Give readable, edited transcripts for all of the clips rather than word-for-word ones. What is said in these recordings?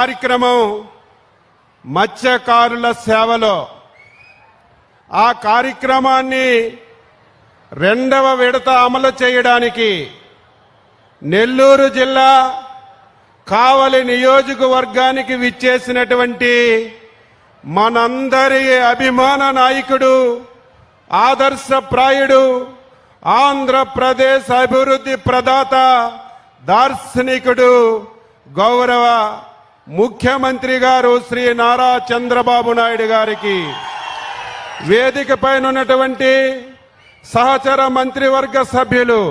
కార్యక్రమం మత్స్యకారుల సేవలో ఆ కార్యక్రమాన్ని రెండవ విడత అమలు చేయడానికి నెల్లూరు జిల్లా కావలి నియోజకవర్గానికి విచ్చేసినటువంటి మనందరి అభిమాన నాయకుడు, ఆదర్శప్రాయుడు, ఆంధ్రప్రదేశ్ అభివృద్ధి ప్రదాత, దార్శనికుడు, గౌరవ ముఖ్యమంత్రి గారు శ్రీ నారా చంద్రబాబు నాయుడు గారికి, వేదిక పైన ఉన్నటువంటి సహచర మంత్రివర్గ సభ్యులు,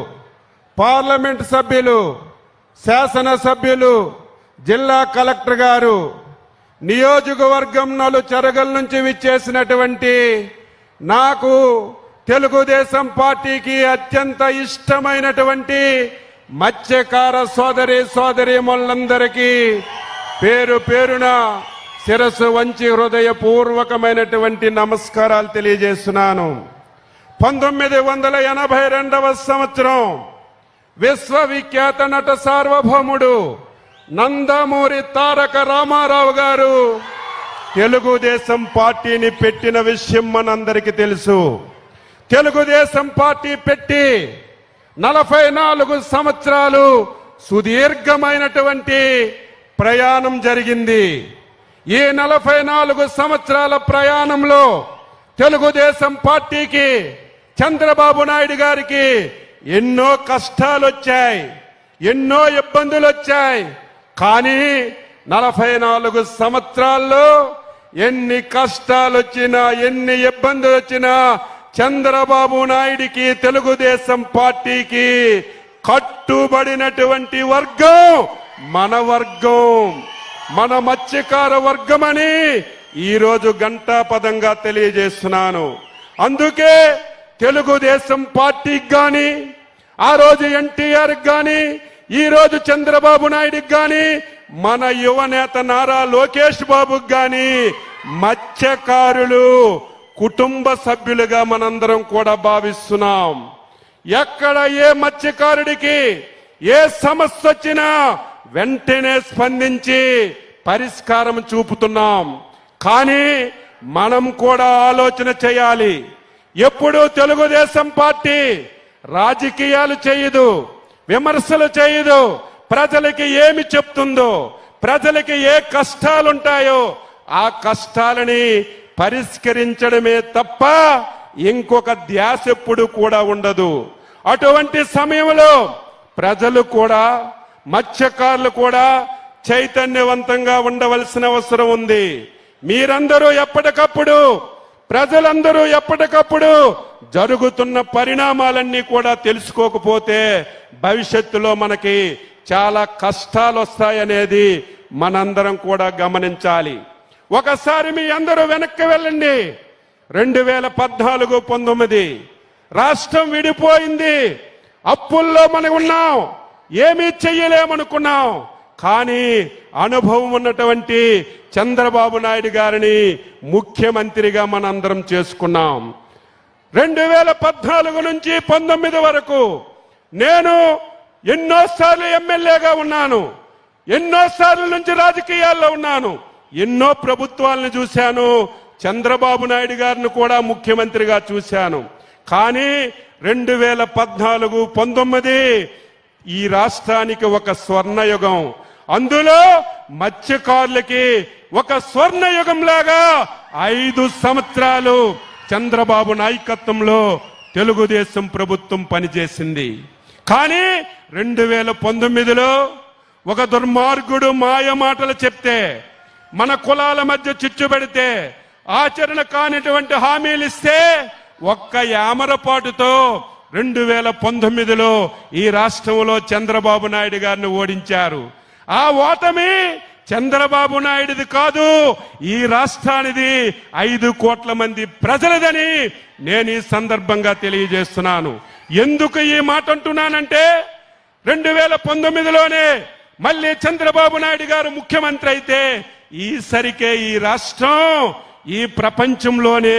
పార్లమెంట్ సభ్యులు, శాసనసభ్యులు, జిల్లా కలెక్టర్ గారు, నియోజకవర్గం నలుచెరగల నుంచి విచ్చేసినటువంటి నాకు తెలుగుదేశం పార్టీకి అత్యంత ఇష్టమైనటువంటి మత్స్యకార సోదరీమణులందరికీ పేరు పేరున శిరస్సు వంచి హృదయపూర్వకమైనటువంటి నమస్కారాలు తెలియజేస్తున్నాను. 1982వ సంవత్సరం విశ్వవిఖ్యాత నట సార్వభౌముడు నందమూరి తారక రామారావు గారు తెలుగుదేశం పార్టీని పెట్టిన విషయం మనందరికీ తెలుసు. తెలుగుదేశం పార్టీ పెట్టి 44 సంవత్సరాలు సుదీర్ఘమైనటువంటి ప్రయాణం జరిగింది. ఈ 44 సంవత్సరాల ప్రయాణంలో తెలుగుదేశం పార్టీకి, చంద్రబాబు నాయుడు గారికి ఎన్నో కష్టాలు వచ్చాయి, ఎన్నో ఇబ్బందులు వచ్చాయి. కానీ 44 సంవత్సరాల్లో ఎన్ని కష్టాలు వచ్చినా, ఎన్ని ఇబ్బందులు వచ్చినా చంద్రబాబు నాయుడికి, తెలుగుదేశం పార్టీకి కట్టుబడినటువంటి వర్గం మన వర్గం, మన మత్స్యకార వర్గమని ఈరోజు ఘంటాపదంగా తెలియజేస్తున్నాను. అందుకే తెలుగుదేశం పార్టీకి గాని, ఆ రోజు ఎన్టీఆర్ గాని, ఈ రోజు చంద్రబాబు నాయుడుకి గాని, మన యువనేత నారా లోకేష్ బాబుకి గాని మత్స్యకారులు కుటుంబ సభ్యులుగా మనందరం కూడా భావిస్తున్నాం. ఎక్కడ ఏ మత్స్యకారుడికి ఏ సమస్య వచ్చినా వెంటనే స్పందించి పరిష్కారం చూపుతున్నాం. కానీ మనం కూడా ఆలోచన చేయాలి. ఎప్పుడు తెలుగుదేశం పార్టీ రాజకీయాలు చేయదు, విమర్శలు చేయదు. ప్రజలకి ఏమి చెప్తుందో, ప్రజలకి ఏ కష్టాలుంటాయో ఆ కష్టాలని పరిష్కరించడమే తప్ప ఇంకొక ధ్యాస ఎప్పుడు కూడా ఉండదు. అటువంటి సమయంలో ప్రజలు కూడా, మత్స్యకారులు కూడా చైతన్యవంతంగా ఉండవలసిన అవసరం ఉంది. మీరందరూ ఎప్పటికప్పుడు, ప్రజలందరూ ఎప్పటికప్పుడు జరుగుతున్న పరిణామాలన్నీ కూడా తెలుసుకోకపోతే భవిష్యత్తులో మనకి చాలా కష్టాలు వస్తాయనేది మనందరం కూడా గమనించాలి. ఒకసారి మీ అందరూ వెనక్కి వెళ్ళండి. 2014-19 రాష్ట్రం విడిపోయింది. అప్పుల్లో మనం ఉన్నాం, ఏమీ చెయ్యలేమనుకున్నాం. కానీ అనుభవం ఉన్నటువంటి చంద్రబాబు నాయుడు గారిని ముఖ్యమంత్రిగా మనందరం చేసుకున్నాం. 2014 నుంచి 19 వరకు నేను ఎన్నోసార్లు ఎమ్మెల్యేగా ఉన్నాను, ఎన్నోసార్లు నుంచి రాజకీయాల్లో ఉన్నాను, ఎన్నో ప్రభుత్వాలను చూశాను, చంద్రబాబు నాయుడు గారిని కూడా ముఖ్యమంత్రిగా చూశాను. కానీ 2014-19 ఈ రాష్ట్రానికి ఒక స్వర్ణయుగం. అందులో మత్స్యకారులకి ఒక స్వర్ణయుగం లాగా 5 సంవత్సరాలు చంద్రబాబు నాయకత్వంలో తెలుగుదేశం ప్రభుత్వం పనిచేసింది. కానీ 2019లో ఒక దుర్మార్గుడు మాయ మాటలు చెప్తే, మన కులాల మధ్య చిచ్చు పెడితే, ఆచరణ కానిటువంటి హామీలు ఇస్తే ఒక్క యామరపాటుతో 2019లో ఈ రాష్ట్రంలో చంద్రబాబు నాయుడు గారిని ఓడించారు. ఆ ఓటమి చంద్రబాబు నాయుడిది కాదు, ఈ రాష్ట్రానిది, 5 కోట్ల మంది ప్రజలదని నేను ఈ సందర్భంగా తెలియజేస్తున్నాను. ఎందుకు ఈ మాట అంటున్నానంటే 2019లోనే మళ్ళీ చంద్రబాబు నాయుడు గారు ముఖ్యమంత్రి అయితే ఈసరికే ఈ రాష్ట్రం ఈ ప్రపంచంలోనే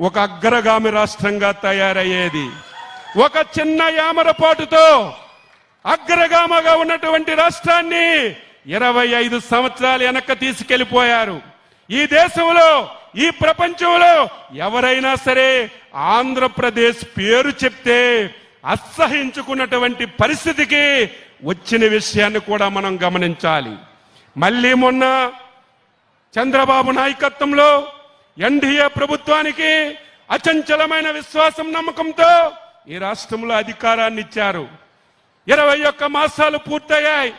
ఒక అగ్రగామి రాష్ట్రంగా తయారయ్యేది. ఒక చిన్న యామరపాటుతో అగ్రగామగా ఉన్నటువంటి రాష్ట్రాన్ని 25 సంవత్సరాలు వెనక్కి తీసుకెళ్లిపోయారు. ఈ దేశంలో, ఈ ప్రపంచంలో ఎవరైనా సరే ఆంధ్రప్రదేశ్ పేరు చెప్తే అసహించుకున్నటువంటి పరిస్థితికి వచ్చిన విషయాన్ని కూడా మనం గమనించాలి. మళ్ళీ మొన్న చంద్రబాబు నాయకత్వంలో ఎన్డీఏ ప్రభుత్వానికి అచంచలమైన విశ్వాసం, నమ్మకంతో ఈ రాష్ట్రంలో అధికారాన్ని ఇచ్చారు. 21 మాసాలు పూర్తయ్యాయి.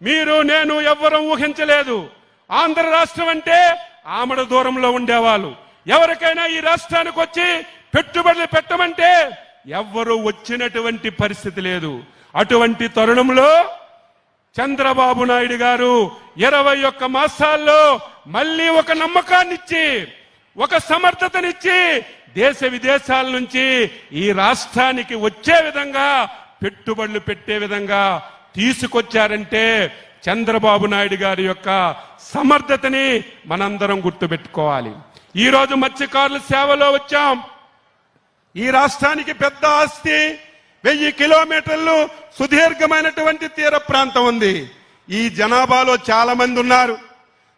మీరు, నేను ఎవ్వరూ ఊహించలేదు. ఆంధ్ర రాష్ట్రం అంటే ఆమడ దూరంలో ఉండేవాళ్ళు. ఎవరికైనా ఈ రాష్ట్రానికి వచ్చి పెట్టుబడులు పెట్టమంటే ఎవ్వరూ వచ్చినటువంటి పరిస్థితి లేదు. అటువంటి తరుణంలో చంద్రబాబు నాయుడు గారు 21 మాసాల్లో మళ్ళీ ఒక నమ్మకాన్నిచ్చి, ఒక సమర్థతనిచ్చి దేశ విదేశాల నుంచి ఈ రాష్ట్రానికి వచ్చే విధంగా, పెట్టుబడులు పెట్టే విధంగా తీసుకొచ్చారంటే చంద్రబాబు నాయుడు గారి యొక్క సమర్థతని మనందరం గుర్తుపెట్టుకోవాలి. ఈరోజు మత్స్యకారుల సేవలో వచ్చాం. ఈ రాష్ట్రానికి పెద్ద ఆస్తి 1000 కిలోమీటర్లు సుదీర్ఘమైనటువంటి తీర ప్రాంతం ఉంది. ఈ జనాభాలో చాలా మంది ఉన్నారు.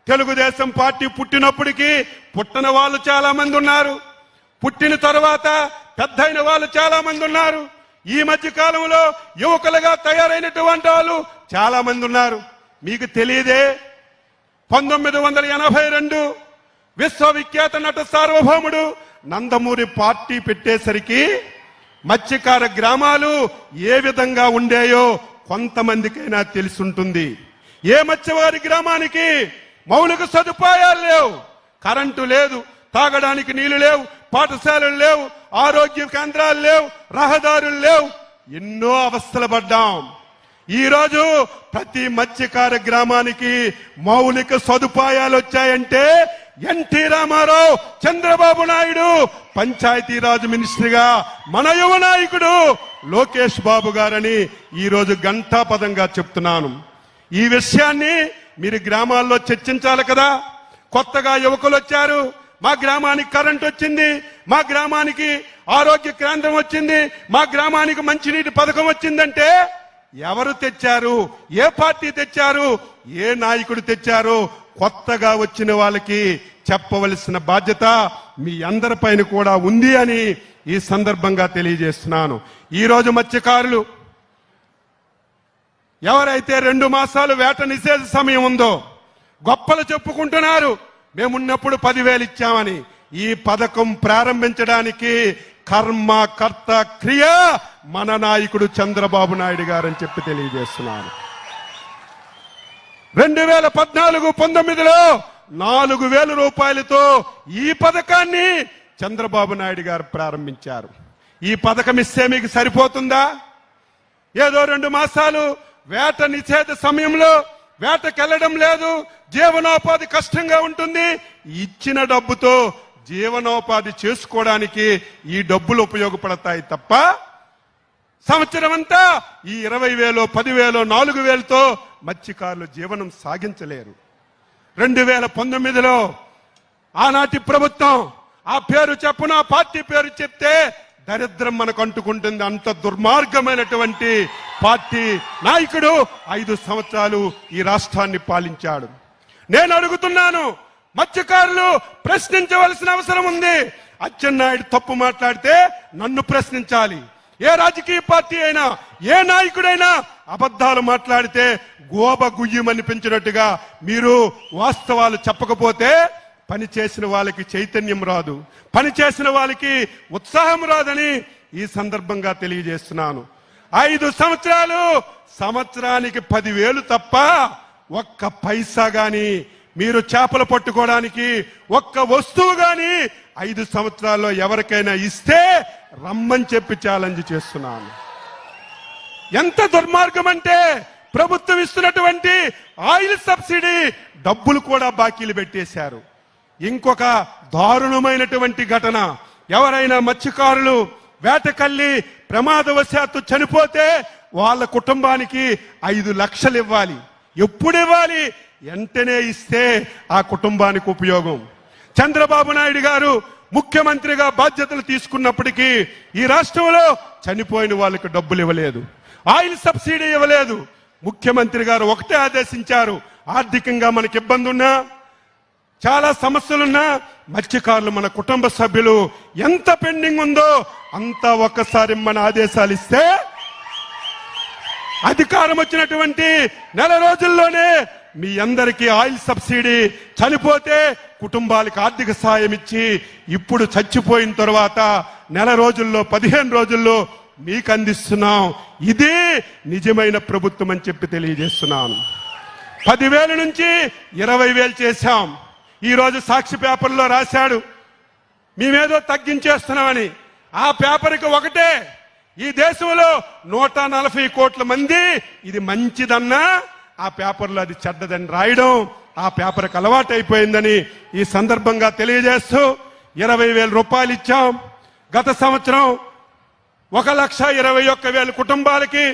తెలుగుదేశం పార్టీ పుట్టినప్పటికీ పుట్టని వాళ్ళు చాలా మంది ఉన్నారు. పుట్టిన తర్వాత పెద్దయిన వాళ్ళు చాలా మంది ఉన్నారు. ఈ మధ్య కాలంలో యువకులుగా తయారైనటువంటి వాళ్ళు చాలా మంది ఉన్నారు. మీకు తెలియదే, 1982 విశ్వవిఖ్యాత నట సార్వభౌముడు నందమూరి పార్టీ పెట్టేసరికి మత్స్యకార గ్రామాలు ఏ విధంగా ఉండేయో కొంతమందికైనా తెలుసుంటుంది. ఏ మత్స్యవారి గ్రామానికి మౌలిక సదుపాయాలు లేవు, కరెంటు లేదు, తాగడానికి నీళ్లు లేవు, పాఠశాలలు లేవు, ఆరోగ్య కేంద్రాలు లేవు, రహదారులు లేవు. ఎన్నో అవస్థలు పడ్డాం. ఈరోజు ప్రతి మత్స్యకార గ్రామానికి మౌలిక సదుపాయాలు వచ్చాయంటే ఎన్టీ రామారావు, చంద్రబాబు నాయుడు, పంచాయతీరాజ్ మినిస్టర్గా మన యువ నాయకుడు లోకేష్ బాబు గారని ఈరోజు ఘంటాపదంగా చెప్తున్నాను. ఈ విషయాన్ని మీరు గ్రామాల్లో చర్చించాలి కదా. కొత్తగా యువకులు వచ్చారు, మా గ్రామానికి కరెంట్ వచ్చింది, మా గ్రామానికి ఆరోగ్య కేంద్రం వచ్చింది, మా గ్రామానికి మంచినీటి పథకం వచ్చిందంటే ఎవరు తెచ్చారు, ఏ పార్టీ తెచ్చారు, ఏ నాయకుడు తెచ్చారు, కొత్తగా వచ్చిన వాళ్ళకి చెప్పవలసిన బాధ్యత మీ అందరిపైన కూడా ఉంది అని ఈ సందర్భంగా తెలియజేస్తున్నాను. ఈరోజు మత్స్యకారులు ఎవరైతే 2 మాసాలు వేట నిషేధ సమయం ఉందో గొప్పలు చెప్పుకుంటున్నారు, మేమున్నప్పుడు 10,000 ఇచ్చామని. ఈ పథకం ప్రారంభించడానికి కర్మ కర్త క్రియ మన నాయకుడు చంద్రబాబు నాయుడు గారని చెప్పి తెలియజేస్తున్నాను. 2014-19లో 4,000 రూపాయలతో ఈ పథకాన్ని చంద్రబాబు నాయుడు గారు ప్రారంభించారు. ఈ పథకం ఇస్తే మీకు సరిపోతుందా? ఏదో 2 మాసాలు వేట నిషేధ సమయంలో వేటకెళ్లడం లేదు, జీవనోపాధి కష్టంగా ఉంటుంది, ఇచ్చిన డబ్బుతో జీవనోపాధి చేసుకోవడానికి ఈ డబ్బులు ఉపయోగపడతాయి తప్ప సంవత్సరం అంతా ఈ 20,000, 10,000, 4,000తో మత్స్యకారులు జీవనం సాగించలేరు. 2019లో ఆనాటి ప్రభుత్వం, ఆ పేరు చెప్పున పార్టీ పేరు చెప్తే దరిద్రం మనకు అంటుకుంటుంది. అంత దుర్మార్గమైనటువంటి పార్టీ నాయకుడు 5 సంవత్సరాలు ఈ రాష్ట్రాన్ని పాలించాడు. నేను అడుగుతున్నాను, మత్స్యకారులు ప్రశ్నించవలసిన అవసరం ఉంది. అచ్చెన్నాయుడు తప్పు మాట్లాడితే నన్ను ప్రశ్నించాలి. ఏ రాజకీయ పార్టీ అయినా, ఏ నాయకుడైనా అబద్ధాలు మాట్లాడితే గోబ గుయ్యమనిపించినట్టుగా మీరు వాస్తవాలు చెప్పకపోతే పని చేసిన వాళ్ళకి చైతన్యం రాదు, పని చేసిన వాళ్ళకి ఉత్సాహం రాదని ఈ సందర్భంగా తెలియజేస్తున్నాను. 5 సంవత్సరాలు, సంవత్సరానికి 10,000 తప్ప ఒక్క పైసా గాని మీరు చేపలు పట్టుకోవడానికి ఒక్క వస్తువు గాని 5 సంవత్సరాల్లో ఎవరికైనా ఇస్తే రమ్మని చెప్పి ఛాలెంజ్ చేస్తున్నాను. ఎంత దుర్మార్గం అంటే ప్రభుత్వం ఇస్తున్నటువంటి ఆయిల్ సబ్సిడీ డబ్బులు కూడా బాకీలు పెట్టేశారు. ఇంకొక దారుణమైనటువంటి ఘటన, ఎవరైనా మత్స్యకారులు వేటకెళ్లి ప్రమాదవశాత్తు చనిపోతే వాళ్ళ కుటుంబానికి 5 లక్షలు ఇవ్వాలి. ఎప్పుడు ఇవ్వాలి? వెంటనే ఇస్తే ఆ కుటుంబానికి ఉపయోగం. చంద్రబాబు నాయుడు గారు ముఖ్యమంత్రిగా బాధ్యతలు తీసుకున్నప్పటికీ ఈ రాష్ట్రంలో చనిపోయిన వాళ్ళకి డబ్బులు ఇవ్వలేదు, ఆయిల్ సబ్సిడీ ఇవ్వలేదు. ముఖ్యమంత్రి గారు ఒకటే ఆదేశించారు, ఆర్థికంగా మనకి ఇబ్బంది ఉన్నా, చాలా సమస్యలున్నా మత్స్యకారులు మన కుటుంబ సభ్యులు ఎంత పెండింగ్ ఉందో అంతా ఒక్కసారి మన ఆదేశాలు ఇస్తే అధికారం వచ్చినటువంటి నెల రోజుల్లోనే మీ అందరికీ ఆయిల్ సబ్సిడీ, చనిపోతే కుటుంబాలకు ఆర్థిక సాయం ఇచ్చి ఇప్పుడు చచ్చిపోయిన తర్వాత నెల రోజుల్లో 15 రోజుల్లో మీకు అందిస్తున్నాం. ఇది నిజమైన ప్రభుత్వం అని చెప్పి తెలియజేస్తున్నాను. 10,000 నుంచి 20,000 చేశాం. ఈ రోజు సాక్షి పేపర్లో రాశాడు మేమేదో తగ్గించేస్తున్నామని. ఆ పేపర్కి ఒకటే, ఈ దేశంలో 140 కోట్ల మంది ఇది మంచిదన్నా ఆ పేపర్లో అది చెడ్డదని రాయడం ఆ పేపర్కి అలవాటు అయిపోయిందని ఈ సందర్భంగా తెలియజేస్తూ 20,000 రూపాయలు ఇచ్చాం. గత సంవత్సరం 1,21,000 కుటుంబాలకి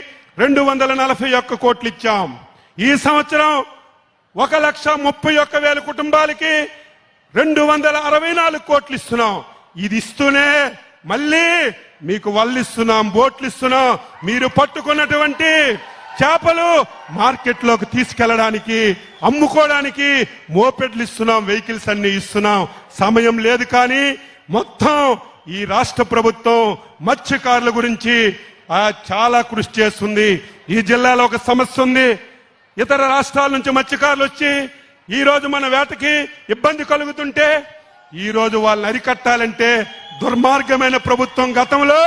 241 కోట్లు ఇచ్చాం. ఈ సంవత్సరం 1,31,000 కుటుంబాలకి 264 కోట్లు ఇస్తున్నాం. ఇది ఇస్తూనే మళ్ళీ మీకు వల్లు ఇస్తున్నాం, బోట్లు ఇస్తున్నాం. మీరు పట్టుకున్నటువంటి చేపలు మార్కెట్లోకి తీసుకెళ్లడానికి, అమ్ముకోవడానికి మోపెడ్లు ఇస్తున్నాం, వెహికల్స్ అన్ని ఇస్తున్నాం. సమయం లేదు కానీ మొత్తం ఈ రాష్ట్ర ప్రభుత్వం మత్స్యకారుల గురించి చాలా కృషి చేస్తుంది. ఈ జిల్లాలో ఒక సమస్య ఉంది. ఇతర రాష్ట్రాల నుంచి మత్స్యకారులు వచ్చి ఈ రోజు మన వేటకి ఇబ్బంది కలుగుతుంటే ఈ రోజు వాళ్ళని అరికట్టాలంటే దుర్మార్గమైన ప్రభుత్వం గతంలో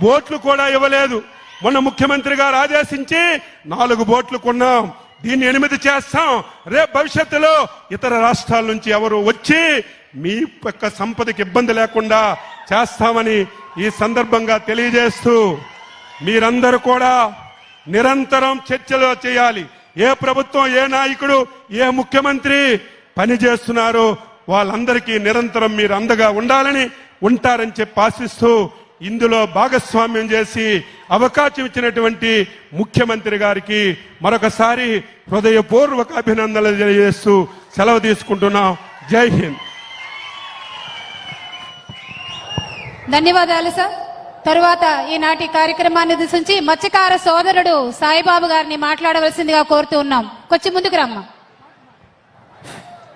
బోట్లు కూడా ఇవ్వలేదు. మొన్న ముఖ్యమంత్రి గారు ఆదేశించి 4 బోట్లు కొన్నాం. దీన్ని 8 చేస్తాం. రేపు భవిష్యత్తులో ఇతర రాష్ట్రాల నుంచి ఎవరు వచ్చి మీ యొక్క సంపదకి ఇబ్బంది లేకుండా చేస్తామని ఈ సందర్భంగా తెలియజేస్తూ మీరందరూ కూడా నిరంతరం చర్చలు చేయాలి. ఏ ప్రభుత్వం, ఏ నాయకుడు, ఏ ముఖ్యమంత్రి పని చేస్తున్నారో వాళ్ళందరికీ నిరంతరం మీరు అండగా ఉండాలని, ఉంటారని చెప్పి ఆశిస్తూ ఇందులో భాగస్వామ్యం చేసి అవకాశం ఇచ్చినటువంటి ముఖ్యమంత్రి గారికి మరొకసారి హృదయపూర్వక అభినందనలు తెలియజేస్తూ సెలవు తీసుకుంటున్నాం. జై హింద్. ధన్యవాదాలు సార్. తరువాత ఈనాటి కార్యక్రమాన్ని ఉద్దేశించి మత్స్యకార సోదరుడు సాయిబాబు గారిని మాట్లాడవలసిందిగా కోరుతూ ఉన్నాం. కొంచెం ముందుకు రమ్మా.